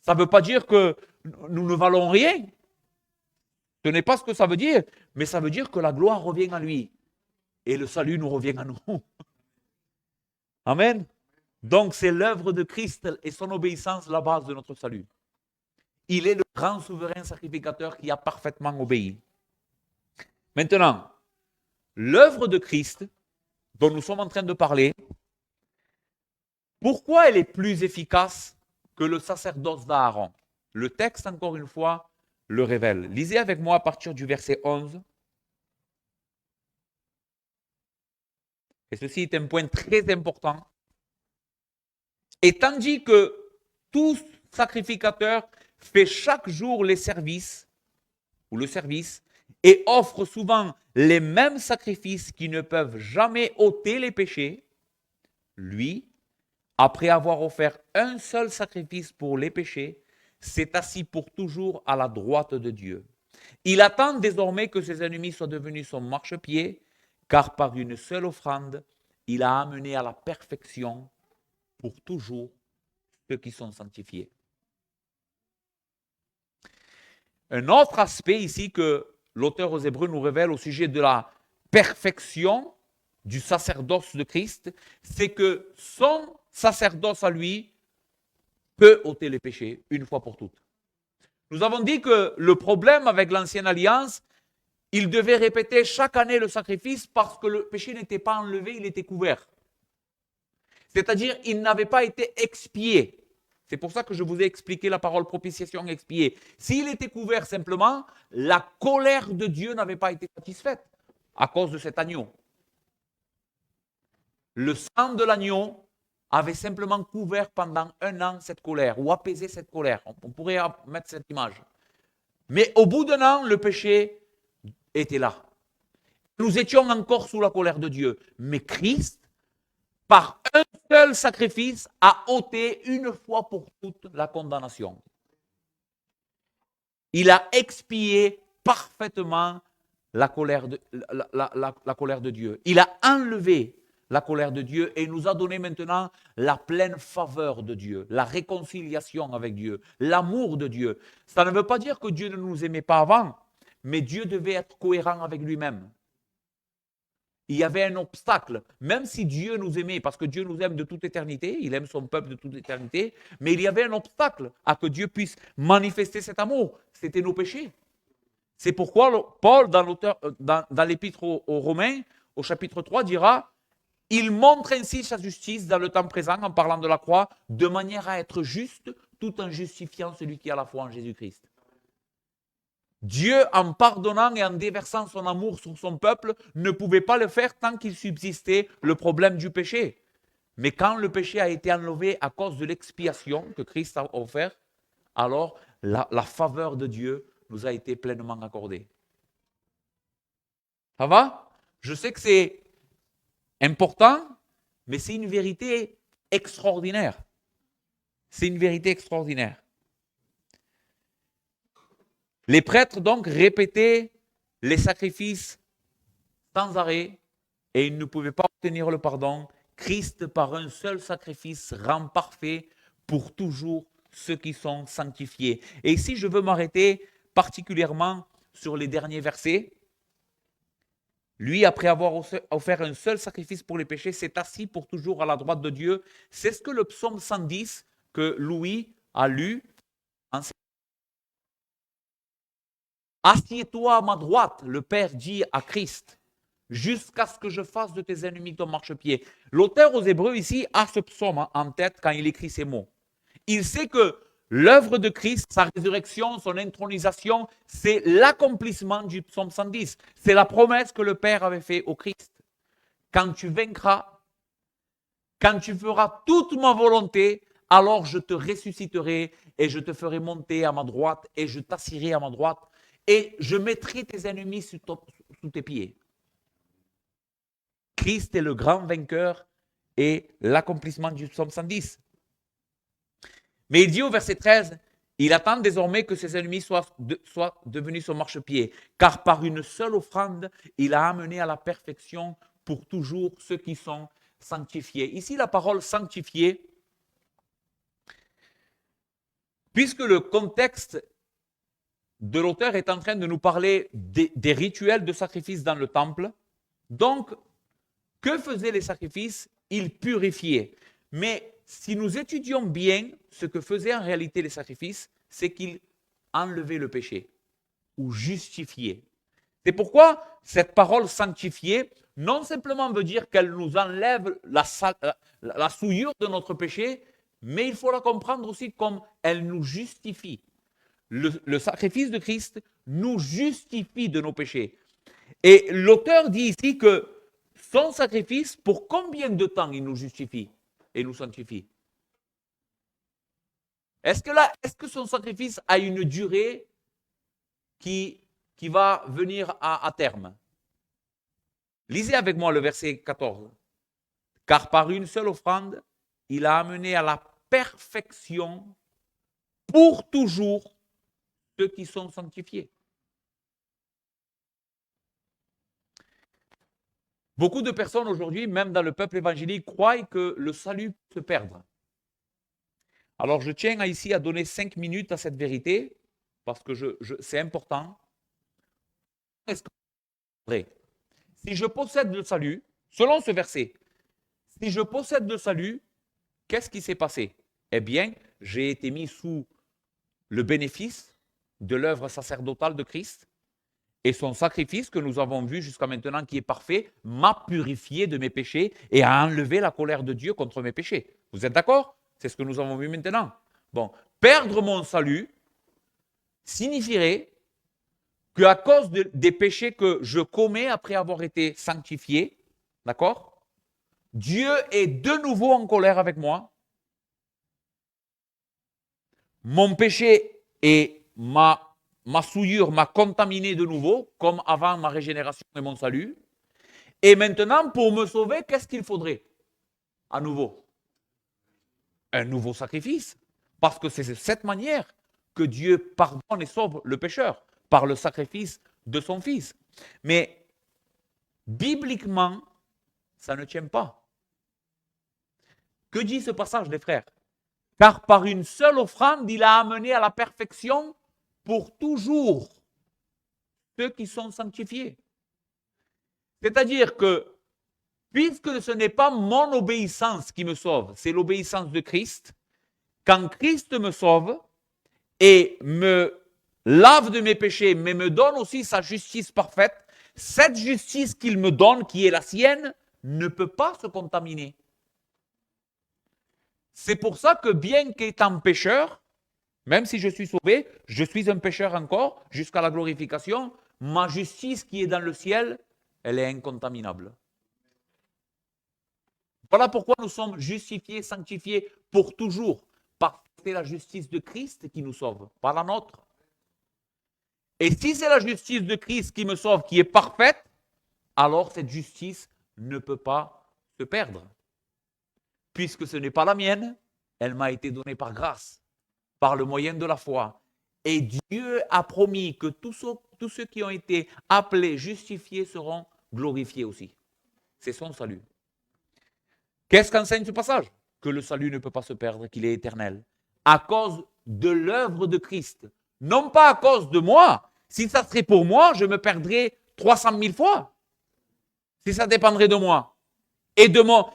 Ça ne veut pas dire que nous ne valons rien. Ce n'est pas ce que ça veut dire, mais ça veut dire que la gloire revient à lui. Et le salut nous revient à nous. Amen. Donc c'est l'œuvre de Christ et son obéissance la base de notre salut. Il est le grand souverain sacrificateur qui a parfaitement obéi. Maintenant, l'œuvre de Christ dont nous sommes en train de parler, pourquoi elle est plus efficace que le sacerdoce d'Aaron? Le texte, encore une fois, le révèle. Lisez avec moi à partir du verset 11. Et ceci est un point très important. Et tandis que tout sacrificateur fait chaque jour les services, ou le service, et offre souvent les mêmes sacrifices qui ne peuvent jamais ôter les péchés, lui, après avoir offert un seul sacrifice pour les péchés, s'est assis pour toujours à la droite de Dieu. Il attend désormais que ses ennemis soient devenus son marchepied, car par une seule offrande, il a amené à la perfection pour toujours ceux qui sont sanctifiés. Un autre aspect ici que l'auteur aux Hébreux nous révèle au sujet de la perfection du sacerdoce de Christ, c'est que son sacerdoce à lui peut ôter les péchés une fois pour toutes. Nous avons dit que le problème avec l'ancienne alliance, il devait répéter chaque année le sacrifice parce que le péché n'était pas enlevé, il était couvert. C'est-à-dire, il n'avait pas été expié. C'est pour ça que je vous ai expliqué la parole propitiation expiée. S'il était couvert simplement, la colère de Dieu n'avait pas été satisfaite à cause de cet agneau. Le sang de l'agneau avait simplement couvert pendant 1 an cette colère ou apaisé cette colère. On pourrait mettre cette image. Mais au bout d'1 an, le péché était là. Nous étions encore sous la colère de Dieu. Mais Christ, par un seul sacrifice, a ôté une fois pour toutes la condamnation. Il a expié parfaitement la colère de Dieu. Il a enlevé la colère de Dieu et nous a donné maintenant la pleine faveur de Dieu, la réconciliation avec Dieu, l'amour de Dieu. Ça ne veut pas dire que Dieu ne nous aimait pas avant, mais Dieu devait être cohérent avec lui-même. Il y avait un obstacle, même si Dieu nous aimait, parce que Dieu nous aime de toute éternité, il aime son peuple de toute éternité, mais il y avait un obstacle à que Dieu puisse manifester cet amour, c'était nos péchés. C'est pourquoi Paul, dans l'épître aux Romains, au chapitre 3, dira « Il montre ainsi sa justice dans le temps présent, en parlant de la croix, de manière à être juste, tout en justifiant celui qui a la foi en Jésus-Christ. » Dieu, en pardonnant et en déversant son amour sur son peuple, ne pouvait pas le faire tant qu'il subsistait le problème du péché. Mais quand le péché a été enlevé à cause de l'expiation que Christ a offert, alors la faveur de Dieu nous a été pleinement accordée. Ça va? Je sais que c'est important, mais c'est une vérité extraordinaire. C'est une vérité extraordinaire. Les prêtres donc répétaient les sacrifices sans arrêt et ils ne pouvaient pas obtenir le pardon. Christ, par un seul sacrifice, rend parfait pour toujours ceux qui sont sanctifiés. Et ici, je veux m'arrêter particulièrement sur les derniers versets. Lui, après avoir offert un seul sacrifice pour les péchés, s'est assis pour toujours à la droite de Dieu. C'est ce que le psaume 110 que Louis a lu. Assieds-toi à ma droite, le Père dit à Christ, jusqu'à ce que je fasse de tes ennemis ton marchepied. L'auteur aux Hébreux ici a ce psaume en tête quand il écrit ces mots. Il sait que l'œuvre de Christ, sa résurrection, son intronisation, c'est l'accomplissement du psaume 110. C'est la promesse que le Père avait faite au Christ. Quand tu vaincras, quand tu feras toute ma volonté, alors je te ressusciterai et je te ferai monter à ma droite et je t'assirai à ma droite et je mettrai tes ennemis sous tes pieds. Christ est le grand vainqueur et l'accomplissement du psaume 110. Mais il dit au verset 13, il attend désormais que ses ennemis soient devenus son marchepied, car par une seule offrande, il a amené à la perfection pour toujours ceux qui sont sanctifiés. Ici, la parole sanctifié, puisque le contexte de l'auteur est en train de nous parler des rituels de sacrifice dans le temple. Donc, que faisaient les sacrifices? Ils purifiaient. Mais si nous étudions bien ce que faisaient en réalité les sacrifices, c'est qu'ils enlevaient le péché ou justifiaient. C'est pourquoi cette parole sanctifiée, non simplement veut dire qu'elle nous enlève la souillure de notre péché, mais il faut la comprendre aussi comme elle nous justifie. Le sacrifice de Christ nous justifie de nos péchés. Et l'auteur dit ici que son sacrifice, pour combien de temps il nous justifie et nous sanctifie? Est-ce que son sacrifice a une durée qui va venir à terme? Lisez avec moi le verset 14. Car par une seule offrande, il a amené à la perfection pour toujours ceux qui sont sanctifiés. Beaucoup de personnes aujourd'hui, même dans le peuple évangélique, croient que le salut peut se perdre. Alors je tiens ici à donner 5 minutes à cette vérité, parce que c'est important. Est-ce que c'est vrai? Si je possède le salut, selon ce verset, si je possède le salut, qu'est-ce qui s'est passé? Eh bien, j'ai été mis sous le bénéfice de l'œuvre sacerdotale de Christ et son sacrifice que nous avons vu jusqu'à maintenant qui est parfait m'a purifié de mes péchés et a enlevé la colère de Dieu contre mes péchés. Vous êtes d'accord? C'est ce que nous avons vu maintenant. Bon, perdre mon salut signifierait qu'à cause des péchés que je commets après avoir été sanctifié, d'accord? Dieu est de nouveau en colère avec moi. Mon péché et ma souillure m'a contaminé de nouveau, comme avant ma régénération et mon salut. Et maintenant, pour me sauver, qu'est-ce qu'il faudrait? À nouveau, un nouveau sacrifice. Parce que c'est de cette manière que Dieu pardonne et sauve le pécheur, par le sacrifice de son Fils. Mais bibliquement, ça ne tient pas. Que dit ce passage, les frères? Car par une seule offrande, il a amené à la perfection pour toujours ceux qui sont sanctifiés. C'est-à-dire que, puisque ce n'est pas mon obéissance qui me sauve, c'est l'obéissance de Christ, quand Christ me sauve et me lave de mes péchés, mais me donne aussi sa justice parfaite, cette justice qu'il me donne, qui est la sienne, ne peut pas se contaminer. C'est pour ça que bien qu'étant pécheur, même si je suis sauvé, je suis un pécheur encore jusqu'à la glorification, ma justice qui est dans le ciel, elle est incontaminable. Voilà pourquoi nous sommes justifiés, sanctifiés pour toujours, parce que c'est la justice de Christ qui nous sauve, pas la nôtre. Et si c'est la justice de Christ qui me sauve, qui est parfaite, alors cette justice ne peut pas se perdre. Puisque ce n'est pas la mienne, elle m'a été donnée par grâce, par le moyen de la foi. Et Dieu a promis que tous ceux qui ont été appelés, justifiés, seront glorifiés aussi. C'est son salut. Qu'est-ce qu'enseigne ce passage? Que le salut ne peut pas se perdre, qu'il est éternel. À cause de l'œuvre de Christ. Non pas à cause de moi. Si ça serait pour moi, je me perdrais 300 000 fois. Si ça dépendrait de moi. Et de moi.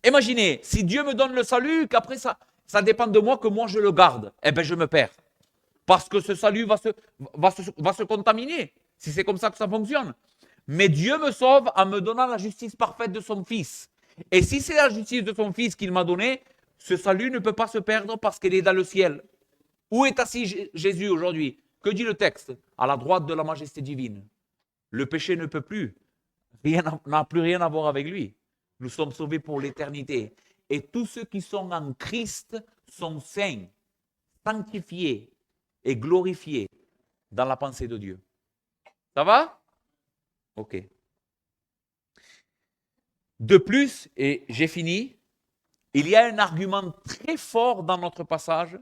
Imaginez, si Dieu me donne le salut, qu'après ça dépend de moi, que moi je le garde, eh bien je me perds. Parce que ce salut va se contaminer, si c'est comme ça que ça fonctionne. Mais Dieu me sauve en me donnant la justice parfaite de son Fils. Et si c'est la justice de son Fils qu'il m'a donnée, ce salut ne peut pas se perdre parce qu'il est dans le ciel. Où est assis Jésus aujourd'hui? Que dit le texte? À la droite de la majesté divine. Le péché ne peut plus, n'a plus rien à voir avec lui. Nous sommes sauvés pour l'éternité. Et tous ceux qui sont en Christ sont saints, sanctifiés et glorifiés dans la pensée de Dieu. Ça va? Ok. De plus, et j'ai fini, il y a un argument très fort dans notre passage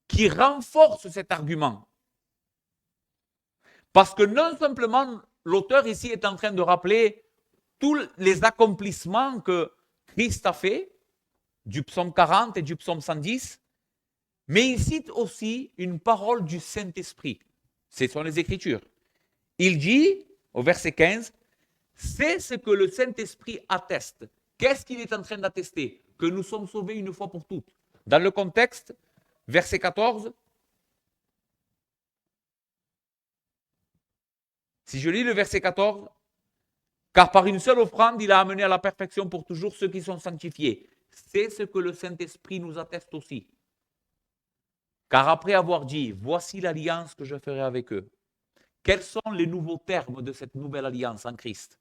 qui renforce cet argument. Parce que non simplement l'auteur ici est en train de rappeler tous les accomplissements que Christ a fait, du psaume 40 et du psaume 110, mais il cite aussi une parole du Saint-Esprit. Ce sont les Écritures. Il dit, au verset 15, c'est ce que le Saint-Esprit atteste. Qu'est-ce qu'il est en train d'attester? Que nous sommes sauvés une fois pour toutes. Dans le contexte, verset 14, Si je lis le verset 14, car par une seule offrande, il a amené à la perfection pour toujours ceux qui sont sanctifiés. C'est ce que le Saint-Esprit nous atteste aussi. Car après avoir dit, voici l'alliance que je ferai avec eux. Quels sont les nouveaux termes de cette nouvelle alliance en Christ?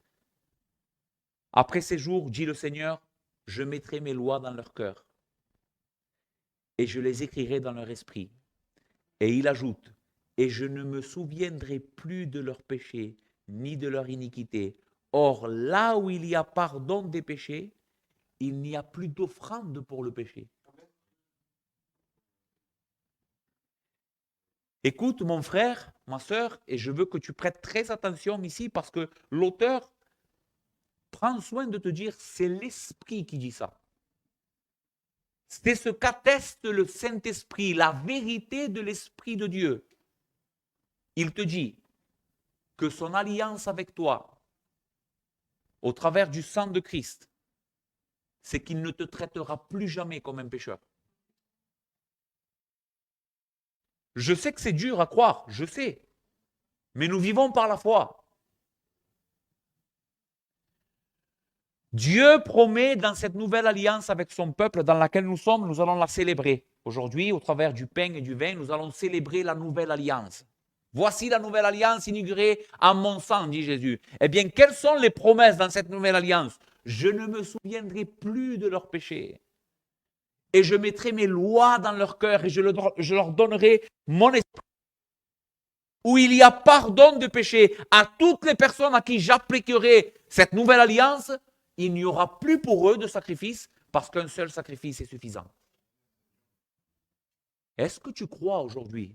Après ces jours, dit le Seigneur, je mettrai mes lois dans leur cœur et je les écrirai dans leur esprit. Et il ajoute, et je ne me souviendrai plus de leurs péchés ni de leur iniquité. Or, là où il y a pardon des péchés, il n'y a plus d'offrande pour le péché. Écoute, mon frère, ma sœur, et je veux que tu prêtes très attention ici parce que l'auteur prend soin de te dire, c'est l'Esprit qui dit ça. C'est ce qu'atteste le Saint-Esprit, la vérité de l'Esprit de Dieu. Il te dit que son alliance avec toi, au travers du sang de Christ, c'est qu'il ne te traitera plus jamais comme un pécheur. Je sais que c'est dur à croire, je sais, mais nous vivons par la foi. Dieu promet dans cette nouvelle alliance avec son peuple dans laquelle nous sommes, nous allons la célébrer. Aujourd'hui, au travers du pain et du vin, nous allons célébrer la nouvelle alliance. Voici la nouvelle alliance inaugurée en mon sang, dit Jésus. Eh bien, quelles sont les promesses dans cette nouvelle alliance? Je ne me souviendrai plus de leurs péchés. Et je mettrai mes lois dans leur cœur et je leur donnerai mon esprit. Où il y a pardon de péché à toutes les personnes à qui j'appliquerai cette nouvelle alliance, il n'y aura plus pour eux de sacrifice parce qu'un seul sacrifice est suffisant. Est-ce que tu crois aujourd'hui?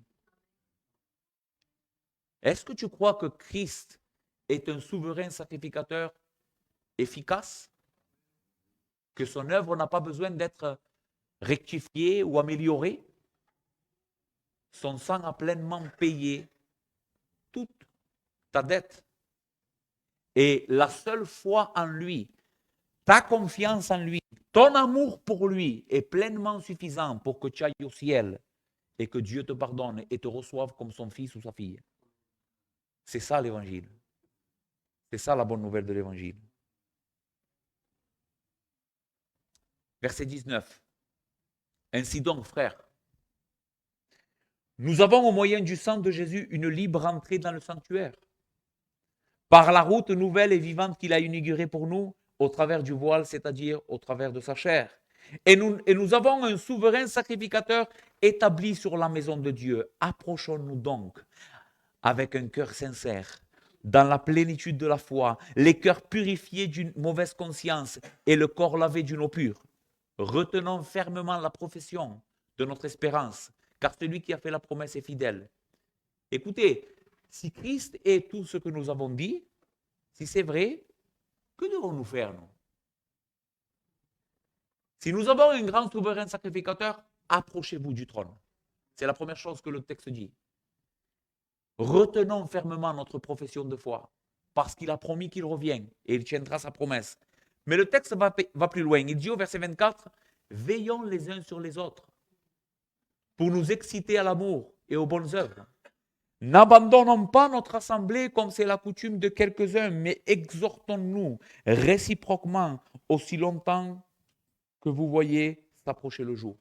Est-ce que tu crois que Christ est un souverain sacrificateur efficace? Que son œuvre n'a pas besoin d'être rectifiée ou améliorée? Son sang a pleinement payé toute ta dette. Et la seule foi en lui, ta confiance en lui, ton amour pour lui est pleinement suffisant pour que tu ailles au ciel et que Dieu te pardonne et te reçoive comme son fils ou sa fille. C'est ça l'évangile. C'est ça la bonne nouvelle de l'évangile. Verset 19. Ainsi donc, frères, nous avons au moyen du sang de Jésus une libre entrée dans le sanctuaire. Par la route nouvelle et vivante qu'il a inaugurée pour nous, au travers du voile, c'est-à-dire au travers de sa chair. Et nous avons un souverain sacrificateur établi sur la maison de Dieu. Approchons-nous donc avec un cœur sincère, dans la plénitude de la foi, les cœurs purifiés d'une mauvaise conscience et le corps lavé d'une eau pure. Retenons fermement la profession de notre espérance, car celui qui a fait la promesse est fidèle. Écoutez, si Christ est tout ce que nous avons dit, si c'est vrai, que devons-nous faire, nous? Si nous avons un grand souverain sacrificateur, approchez-vous du trône. C'est la première chose que le texte dit. Retenons fermement notre profession de foi, parce qu'il a promis qu'il revient et il tiendra sa promesse. Mais le texte va plus loin. Il dit au verset 24, veillons les uns sur les autres pour nous exciter à l'amour et aux bonnes œuvres. N'abandonnons pas notre assemblée comme c'est la coutume de quelques-uns, mais exhortons-nous réciproquement aussi longtemps que vous voyez s'approcher le jour.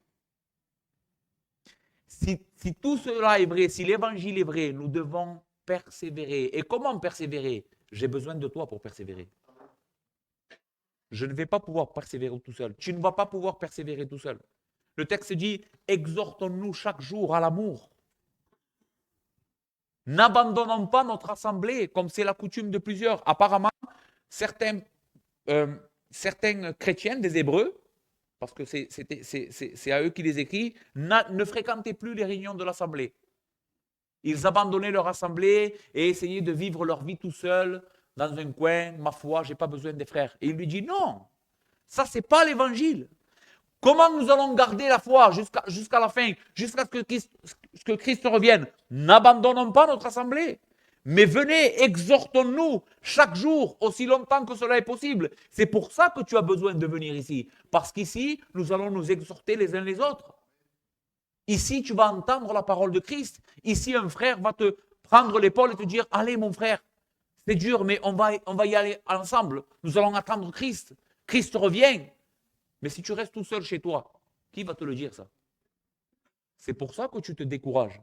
Si tout cela est vrai, si l'évangile est vrai, nous devons persévérer. Et comment persévérer? J'ai besoin de toi pour persévérer. Je ne vais pas pouvoir persévérer tout seul. Tu ne vas pas pouvoir persévérer tout seul. Le texte dit, exhortons-nous chaque jour à l'amour. N'abandonnons pas notre assemblée comme c'est la coutume de plusieurs. Apparemment, certains chrétiens des Hébreux, parce que c'est à eux qu'il les écrit, ne fréquentaient plus les réunions de l'assemblée. Ils abandonnaient leur assemblée et essayaient de vivre leur vie tout seuls, dans un coin, ma foi, je n'ai pas besoin des frères. Et il lui dit, non, ça c'est pas l'évangile. Comment nous allons garder la foi jusqu'à la fin, jusqu'à ce que Christ revienne? N'abandonnons pas notre assemblée, mais venez, exhortons-nous chaque jour, aussi longtemps que cela est possible. C'est pour ça que tu as besoin de venir ici, parce qu'ici, nous allons nous exhorter les uns les autres. Ici, tu vas entendre la parole de Christ. Ici, un frère va te prendre l'épaule et te dire, allez mon frère, C'est dur, mais on va y aller ensemble. Nous allons attendre Christ. Christ revient. Mais si tu restes tout seul chez toi, qui va te le dire ça? C'est pour ça que tu te décourages.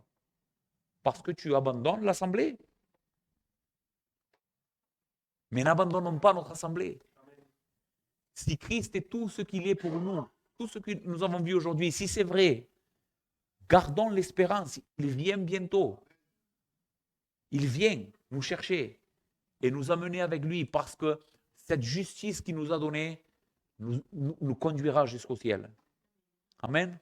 Parce que tu abandonnes l'assemblée. Mais n'abandonnons pas notre assemblée. Si Christ est tout ce qu'il est pour nous, tout ce que nous avons vu aujourd'hui, si c'est vrai, gardons l'espérance. Il vient bientôt. Il vient nous chercher et nous amener avec lui parce que cette justice qu'il nous a donnée nous conduira jusqu'au ciel. Amen.